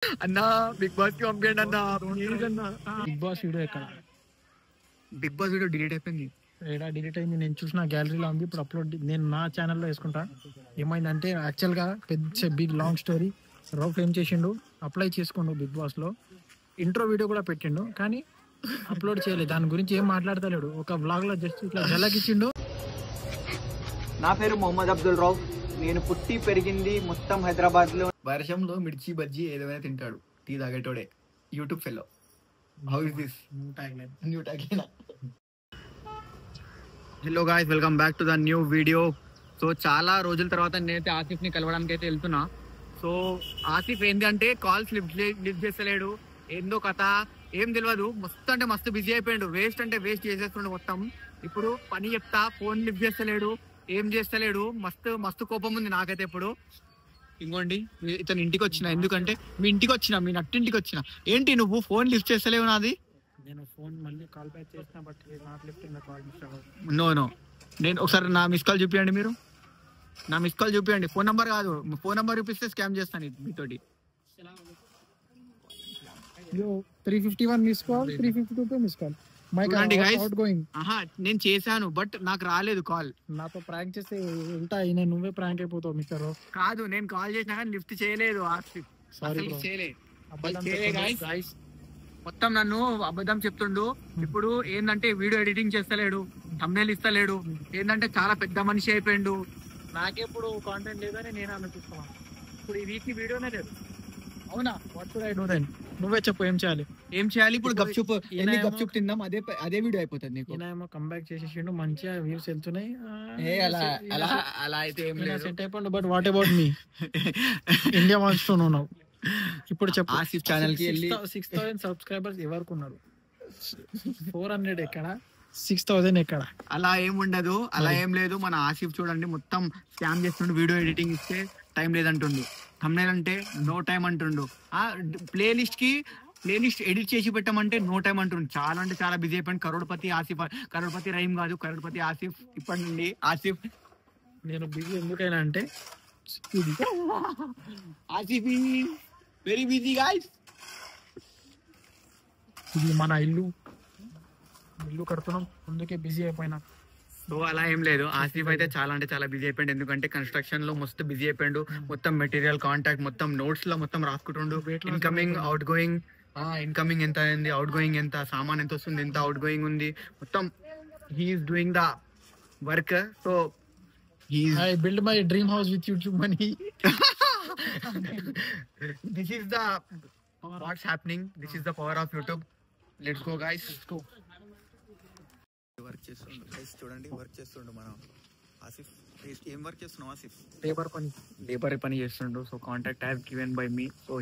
అన్నా big boss కి పంపించండి అన్న. బిగ్ బాస్ వీడియో ఎక్కడ? బిగ్ బాస్ వీడియో డిలీట్ అయిపోయింది. ఏడా డిలీట్ అయింది? నేను చూసిన గ్యాలరీలో ఉంది. ఇప్పుడు అప్లోడ్ నేను నా ఛానల్లో వేసుకుంటా. ఏమైందంటే యాక్చువల్గా పెద్ద బిగ్ లాంగ్ స్టోరీ. రౌఫ్ ఏం చేసిండు, అప్లై చేసుకుండు బిగ్ బాస్లో. ఇంట్రో వీడియో కూడా పెట్టిండు, కానీ అప్లోడ్ చేయలేదు. దాని గురించి ఏం మాట్లాడతలేడు. ఒక వ్లాగ్లో జస్ట్ ఇట్లా జలకిచ్చిండు. నా పేరు మొహమ్మద్ అబ్దుల్ రౌఫ్. నేను పుట్టి పెరిగింది మొత్తం హైదరాబాద్లో. వర్షంలో మిర్చి బజ్జీ ఏదైనా తింటాడు, టీ తాగేటోడే. YouTube fellow. How is this new tagline? Hello guys, welcome back to the new video. So చాలా రోజుల తర్వాత నేనైతే ఆసిఫ్ ని కలవడానికి అయితే వెళ్తున్నా. సో ఆసిఫ్ ఏంటి అంటే కాల్స్ లిఫ్ట్ చేస్తలేడు, ఏందో కథ ఏం తెలియదు. మస్తు అంటే మస్తు బిజీ అయిపోయాడు. వేస్ట్ అంటే వేస్ట్ చేసేస్తుండే మొత్తం. ఇప్పుడు పని చెప్తా, ఫోన్ లిఫ్ట్ చేస్తలేడు, ఏం చేస్తలేడు. మస్తు మస్తు కోపం ఉంది నాకైతే ఇప్పుడు. ఇంకోండి, ఇతను ఇంటికి వచ్చిన, ఎందుకంటే మీ ఇంటికి వచ్చిన, మీ నట్టింటికి వచ్చిన. ఏంటి నువ్వు ఫోన్ లిఫ్ట్ చేస్తలేవు నాది? నేను ఫోన్ మళ్ళీ కాల్ బ్యాక్ చేసిన, but not lifting the call. No నేను ఒకసారి నా మిస్ కాల్ చూపించండి. మీరు నా మిస్ కాల్ చూపించండి. ఫోన్ నంబర్ కాదు, ఫోన్ నంబర్ చూపిస్తే స్కామ్ చేస్తాను మీతోటి. 351 మిస్ కాల్, 352 మిస్ కాల్. నేను చేశాను, బట్ నాకు రాలేదు కాల్. నాతో ప్రాంక్ చేస్తే ఉంటాయి, నేను నువ్వే ప్రాంక్ అయిపోతావు మిస్టర్. కాదు, నేను కాల్ చేసినా కానీ లిఫ్ట్ చేయలేదు. మొత్తం నన్ను అబద్ధం చెప్తుండు. ఇప్పుడు ఏంటంటే వీడియో ఎడిటింగ్ చేస్తలేడు, థంబ్నెయిల్ ఇస్తలేడు. ఏంటంటే చాలా పెద్ద మనిషి అయిపోయిండు. నాకెప్పుడు కాంటెంట్ లేదని నేను ఆలోచిస్తున్నాను. ఇప్పుడు ఈ వీక్ వీడియోనే లేదు. అవునా? What should I do then? నువ్వే చెప్పు, ఏం చేయాలి? ఇప్పుడు గప్చుప్ తిందాం, అదే వీడియో అయిపోతుంది నీకు. నేనేమో కంబ్యాక్ చేసేసిండు, మంచిగా వ్యూస్ వెళ్తున్నాయి. అలా అయితే ఏం లేదు, సెట్ అయిపోయింది. But what about me? India wants to know now. ఇప్పుడు చెప్పు. ఆసిఫ్ ఛానల్ కి 6,000 సబ్స్క్రైబర్స్ ఎవరుకున్నారు? 400 ఎక్కడ, 6,000 ఎక్కడ? అలా ఏం ఉండదు, అలా ఏం లేదు. మన ఆసిఫ్ చూడండి, మొత్తం స్కామ్ చేస్తుండు. వీడియో ఎడిటింగ్ ఇస్తే టైం లేదంటుండు, థంబ్నెయిల్ అంటే నో టైం అంటుండు. ప్లేలిస్ట్ ఎడిట్ చేసి పెట్టమంటే నో టైం అంటుండు. చాలా అంటే చాలా బిజీ అయిపోయింది. కరోడ్పతి ఆసిఫ్, కరోడ్పతి రహీం కాదు, కరోడ్పతి ఆసిఫ్. ఇప్పటి నుండి ఆసిఫ్. నేను బిజీ ఎందుకైనా అంటే ఆసిఫ్ వెరీ బిజీ గాయ్స్. ఇది మన ఇల్లు కడుతున్నాం, అందుకే బిజీ అయిపోయినా. సో అలా ఏం లేదు. ఆసిఫ్ అయితే చాలా అంటే చాలా బిజీ అయిపోయింది, ఎందుకంటే కన్స్ట్రక్షన్ లో మస్తు బిజీ అయిపోయిండు. మొత్తం మెటీరియల్ కాంటాక్ట్, మొత్తం నోట్స్ లో మొత్తం రాసుకుంటుండు. ఇన్కమింగ్ అవుట్ గోయింగ్, ఇన్కమింగ్ ఎంత అయింది, అవుట్ గోయింగ్ ఎంత, సామాన్ ఎంత వస్తుంది, ఎంత అవుట్ గోయింగ్ ఉంది, మొత్తం he is doing the work. So I build my dream house with YouTube money. This is the what's happening. This is the power of YouTube. Let's go guys. Let's go. Work చేస్తుండు guys, చూడండి work చేస్తుండు మన ఆసిఫ్. ఏం work చేస్తున్నావు Asif? Labour పని చేస్తుండు. So contact I have given by me. So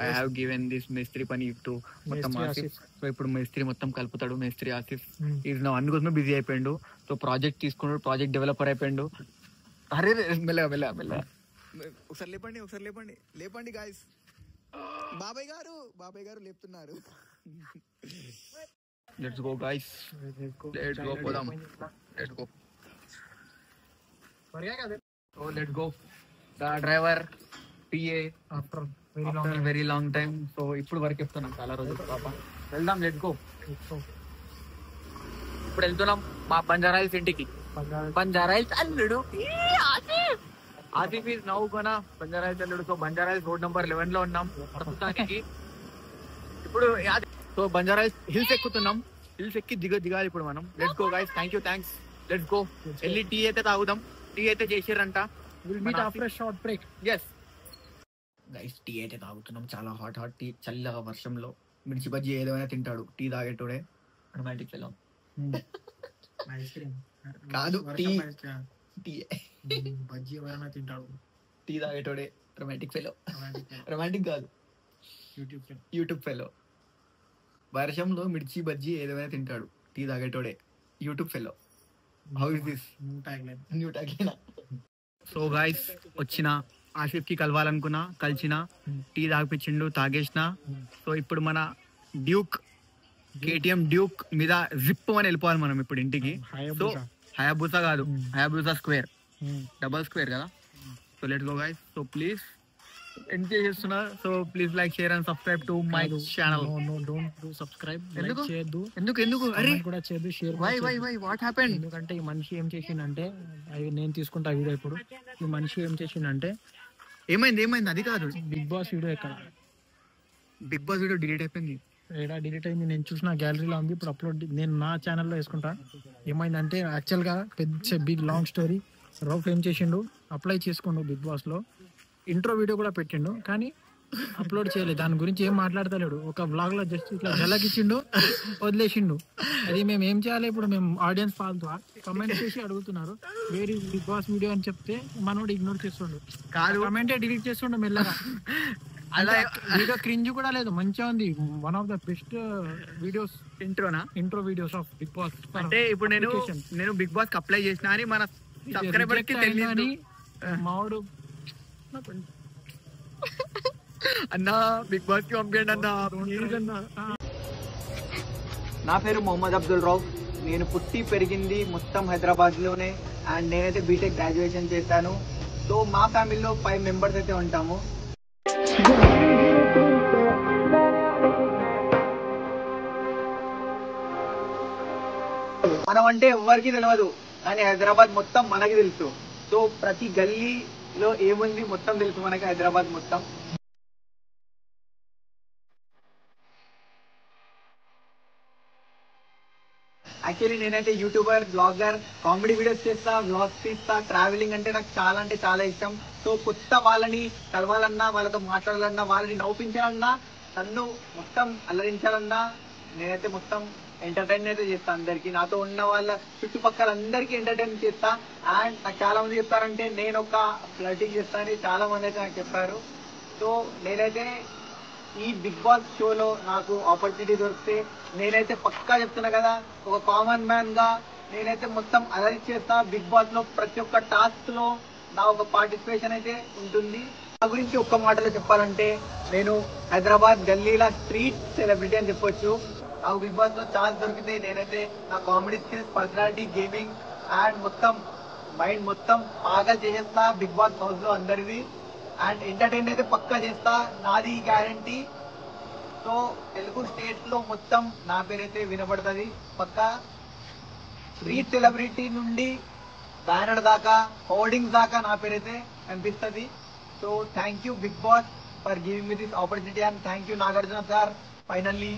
I have given this మేస్త్రి పని టు మొత్తం ఆసిఫ్. సో ఇప్పుడు మేస్త్రి మొత్తం కలుపుతాడు. మేస్త్రి ఆసిఫ్ ఈజ్ నా అందుకోసమే బిజీ అయిపోయిండు. సో ప్రాజెక్ట్ తీసుకున్నాడు, ప్రాజెక్ట్ డెవలపర్ అయిపోయిండు. అరే మెల్ల ఒకసారి లేపండి గాయస్. బాబాయ్ గారు లేపుతున్నారు. Let's go guys, let's go పోదాం, let's go. So let's go. The driver PA after very long time. So ఇప్పుడు వరకు చెప్తున్నాం, చాలా రోజులు పాప. వెళ్దాం, లెట్స్ గో. ఇప్పుడు వెళ్తున్నాం మా బంజారాయిల్స్ ఇంటికి. బంజారాయిల్స్ అల్లుడు Asif is now gonna Banjara Hills అల్లుడు. సో బంజారాయిల్స్ రోడ్ నంబర్ 11 లో ఉన్నాం ప్రస్తుతానికి. ఇప్పుడు సో బంజారాయిల్స్ హిల్స్ ఎక్కుతున్నాం. హిల్స్ ఎక్కి దిగాలి ఇప్పుడు మనం. Let's go guys. Thanks. Let's go. వెళ్ళి టీ అయితే తాగుదాం. టీ అయితే చేసారంట. Will meet after short break. yes guys, tea అయితే తాగుతున్నాం. చాలా హాట్ టీ, చల్లగా వర్షంలో. మిర్చి బజ్జీ ఏదైనా తింటాడు, టీ తాగేటోడే. Romantic fellow. ఐస్ క్రీమ్ కాదు, టీ బజ్జీ ఎవరైనా తింటాడు, టీ తాగేటోడే. Romantic fellow. రొమాంటిక్ కాదు, యూట్యూబ్ ఫెలో. వర్షంలో మిర్చి బజ్జీ ఏదైనా తింటాడు, టీ తాగేటోడే. YouTube fellow. How is this new tagline? So guys, వచ్చిన ఆసిఫ్ కి కలవాలనుకున్నా, కలిసిన, టీ తాగిపించిండు, తాగేసిన. సో ఇప్పుడు మన డ్యూక్, కేటీఎం డ్యూక్ మీద జిప్ అని వెళ్ళిపోవాలి మనం ఇప్పుడు ఇంటికి. సో హయాబుసా కాదు, హయాబుసా స్క్వేర్, డబల్ స్క్వేర్ కదా. So let's go guys. So please end చేస్తున్నా. So please like share and subscribe to my channel. Don't do subscribe. ఎందుకు? చేయొద్దు. ఎందుకు అరే కూడా చేయొద్దు. Share why what happened? ఎందుకంటే ఈ మనిషి ఏం చేసిండంటే, అవి నేను తీసుకుంటా వీడియో ఇప్పుడు. ఈ మనిషి ఏం చేసిండంటే, ఏమైంది అది కాదు. బిగ్ బాస్ వీడియో ఎక్కడ? బిగ్ బాస్ వీడియో డిలీట్ అయిపోయింది. ఏడా డిలీట్ అయింది? నేను చూసిన గ్యాలరీలో ఉంది, ఇప్పుడు అప్లోడ్ నేను నా ఛానల్లో వేసుకుంటా. ఏమైందంటే యాక్చువల్గా పెద్ద బిగ్ లాంగ్ స్టోరీ. రౌఫ్ ఏం చేసిండు, అప్లై చేసుకుండు బిగ్ బాస్లో. ఇంట్రో వీడియో కూడా పెట్టిండు, కానీ అప్లోడ్ చేయలేదు. దాని గురించి ఏం మాట్లాడతలేడు. ఒక వ్లాగ్లో జస్ట్ ఇట్లా జలకిచ్చిండు, వదిలేసిండు. అది మేము ఏం చేయాలి ఇప్పుడు? మేము ఆడియన్స్ ఫాల్తూ కమెంట్ చేసి అడుగుతున్నారు వేరే బిగ్ బాస్ వీడియో అని చెప్తే మనోడు ఇగ్నోర్ చేస్తుండు. కాదు, కమెంటే డిలీట్ చేస్తుండు మెల్లగా. అలా వీడియో క్రింజ్ కూడా లేదు, మంచిగా ఉంది. One of the best videos, intro videos of Bigg Boss. అంటే ఇప్పుడు నేను బిగ్ బాస్ కి అప్లై చేసిన అని మన సబ్స్క్రైబర్ కి తెలియదు. మావాడు అన్నా బిగ్ బాస్ కి పంపించండి అన్నా. నా పేరు మొహమ్మద్ అబ్దుల్ రౌఫ్. నేను పుట్టి పెరిగింది మొత్తం హైదరాబాద్లోనే. అండ్ నేనైతే బీటెక్ గ్రాడ్యుయేషన్ చేశాను. సో మా ఫ్యామిలీలో 5 మెంబర్స్ అయితే ఉంటాము. మనం అంటే ఎవరికి తెలియదు, కానీ హైదరాబాద్ మొత్తం మనకి తెలుసు. సో ప్రతి గల్లీలో ఏముంది మొత్తం తెలుసు మనకి, హైదరాబాద్ మొత్తం. యాక్చువల్లీ నేనైతే యూట్యూబర్, బ్లాగర్, కామెడీ వీడియోస్ చేస్తా, వ్లాగ్స్ తీస్తా. ట్రావెలింగ్ అంటే నాకు చాలా ఇష్టం. సో కొత్త వాళ్ళని కలవాలన్నా, వాళ్ళతో మాట్లాడాలన్నా, వాళ్ళని నవ్వించాలన్నా, నన్ను మొత్తం అల్లరించాలన్నా నేనైతే మొత్తం ఎంటర్టైన్ అయితే చేస్తా అందరికి. నాతో ఉన్న వాళ్ళ చుట్టుపక్కల అందరికీ ఎంటర్టైన్ చేస్తా. అండ్ నాకు చాలా మంది చెప్తారంటే నేను ఒక ఫ్లర్టింగ్ చేస్తా అని చాలా మంది అయితే నాకు చెప్పారు. సో నేనైతే ఈ బిగ్ బాస్ షోలో నాకు ఆపర్చునిటీ దొరికితే నేనైతే పక్కా చెప్తున్నా కదా, ఒక కామన్ మ్యాన్ గా నేనైతే మొత్తం అలరి చేస్తా. బిగ్ బాస్ లో ప్రతి ఒక్క టాస్క్ లో నా ఒక పార్టిసిపేషన్ అయితే ఉంటుంది. నా గురించి ఒక్క మాటలో చెప్పాలంటే నేను హైదరాబాద్ గల్లీల స్ట్రీట్ సెలబ్రిటీ అని చెప్పొచ్చు. నాకు బిగ్ బాస్ లో ఛాన్స్ దొరికితే నేనైతే నా comedy skills, personality, gaming and మొత్తం మైండ్ మొత్తం పాగా చేసేస్తా బిగ్ బాస్ హౌస్ లో అందరిది. అండ్ ఎంటర్టైన్ అయితే పక్కా చేస్తా, నాది గ్యారంటీ. సో తెలుగు స్టేట్స్ లో మొత్తం నా పేరైతే వినపడుతుంది పక్కా. స్ట్రీట్ సెలబ్రిటీ నుండి బ్యానర్ దాకా, హోర్డింగ్స్ దాకా నా పేరైతే కనిపిస్తుంది. So thank you Bigg Boss for giving me this opportunity. And thank you Nagarjuna sir. Finally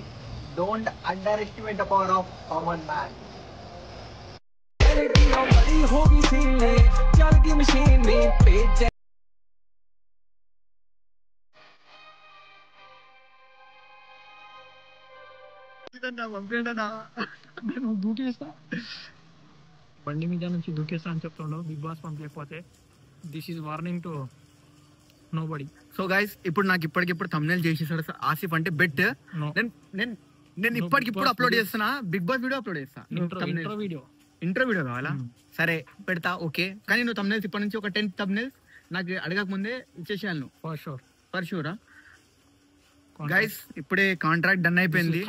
don't underestimate the power of common man. నేను దూకేస్తా, బండి మీద నుంచి దూకేస్తా అని చెప్తుండవు బిగ్ బాస్ పంపించకపోతే. This is warning to nobody. So guys, ఇప్పుడు నాకు ఇప్పటికిప్పుడు thumbnail చేసేసాడు ఆసిఫ్ అంటే బెట్. నేను ఇప్పటికిప్పుడు అప్లోడ్ చేస్తున్నా, బిగ్ బాస్ వీడియో అప్లోడ్ చేస్తా. ఇంట్రో వీడియో కావాలా? సరే పెడతా, ఓకే. కానీ నువ్వు thumbnails ఇప్పటి నుంచి ఒక 10 thumbnails నాకు అడగక ముందే ఇచ్చేసాను నువ్వు. For sure. గైస్ ఇప్పుడే కాంట్రాక్ట్ డన్ అయిపోయింది.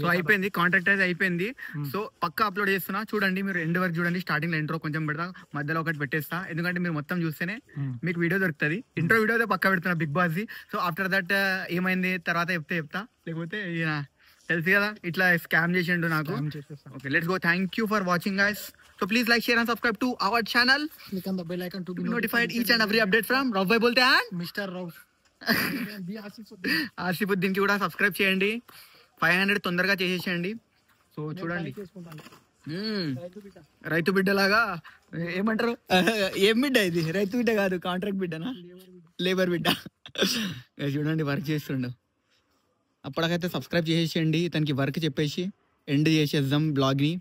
సో అయిపోయింది, కాంట్రాక్ట్ అయితే అయిపోయింది. సో పక్కా అప్లోడ్ చేస్తున్నా, చూడండి. మీరు ఎండ్ వరకు చూడండి. స్టార్టింగ్ లో ఇంట్రో కొంచెం పెడతా, మధ్యలో ఒకటి పెట్టేస్తా. ఎందుకంటే మీరు మొత్తం చూస్తేనే మీకు వీడియో దొరుకుతుంది. ఇంట్రో వీడియో అయితే పక్కా పెడుతున్నా బిగ్ బాస్ ది. సో ఆఫ్టర్ దట్ ఏమైంది తర్వాత చెప్తా, లేకపోతే తెలుసు కదా ఇట్లా స్కామ్ చేసిండు నాకు. Okay, let's go. Thank you for watching guys. So please like, share and subscribe to our channel. Click on the bell icon to be notified each and every update from Rauf bhai bolte hain Mr. Rauf. Asifuddin కి కూడా subscribe చేయండి. 500 తొందరగా చేసేసేయండి. So చూడండి, రైతు బిడ్డలాగా ఏమంటారు, ఏం బిడ్డ ఇది? రైతు బిడ్డ కాదు, కాంట్రాక్ట్ బిడ్డనా, లేబర్ బిడ్డ. చూడండి వర్క్ చేస్తుండు. అప్పటికైతే సబ్స్క్రైబ్ చేసేసేయండి. తనకి వర్క్ చెప్పేసి ఎండ్ చేసేద్దాం బ్లాగ్ని.